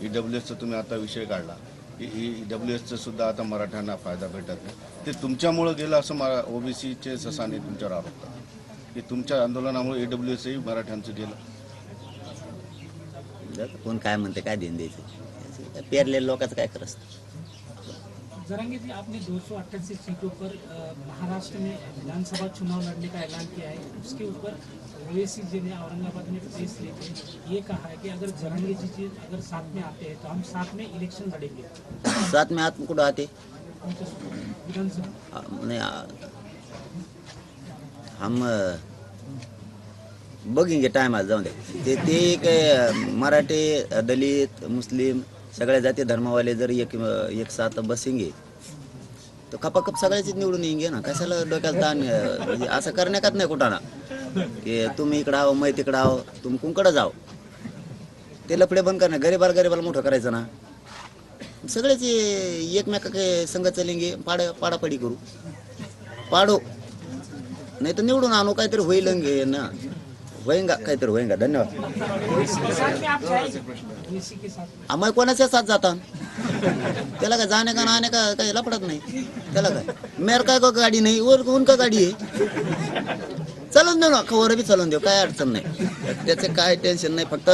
EWSचा तुम्ही आता विषय काढला. EWSचा सुद्धा आता मराठ्यांना फायदा भेटत नाही. ते तुमच्यामुळं गेलं असं OBCचे ससाने तुमच्यावर आरोप करतात की तुमच्या आंदोलनामुळे EWSही मराठ्यांचं गेलं. कोण काय म्हणते, काय देणं द्यायचं, पेरलेल्या लोकांचं काय करत. जरांगे जी, आपने 288 सीटों पर महाराष्ट्र में विधानसभा चुनाव लड़ने का ऐलान किया है। उसके ऊपर ओवैसी जी ने औरंगाबाद में प्रेस लेके ये कहा है कि अगर जरांगे जी अगर साथ में आते हैं तो हम साथ में इलेक्शन लड़ेंगे। साथ में हाथ में कुठं आते विधानसभा नहीं, हम बघेंगे टाइम आज जाऊन दे. ते काय मराठी, दलित, मुस्लिम सगळ्या जाती धर्मावाले जर एक साथ बसेंगे तो खपाखप सगळ्याचीच निवडून येंगे ना. कशाला डोक्याला ताण, म्हणजे असं करण्याकात नाही कुठाना की तुम्ही इकडं आहो मै तिकडं आहो, तुम्ही कुंकडं जाओ. ते लफडे बंद करणं, गरीबाला मोठं करायचं ना. सगळेच एकमेका काय संघ चलेंगे, पाडापाडी करू, पाडो नाही तर निवडून आणू, काहीतरी होईल ना, होईंगा काहीतरी होईंगा. धन्यवाद. आम्ही कोणाच्या साथ जाता, त्याला काय जाणे का ना आने का काही लपडत नाही. त्याला काय मेर काय का गाडी नाही, उनका गाडी आहे, चालून देऊ ना, खबर बी चालून देऊ, काय अडचण नाही. त्याचं काय टेन्शन नाही. फक्त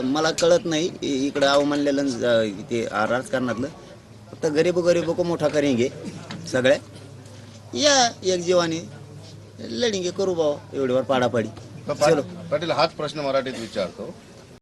मला कळत नाही इकडं आव म्हणलेलं ते राजकारणातलं. फक्त गरीब को मोठा करेंगे सगळ्या, या एक जीवाने लढेंगे, करू भाऊ एवढीवर पाडापाडी. पाटील हाच प्रश्न मराठीत विचारतो.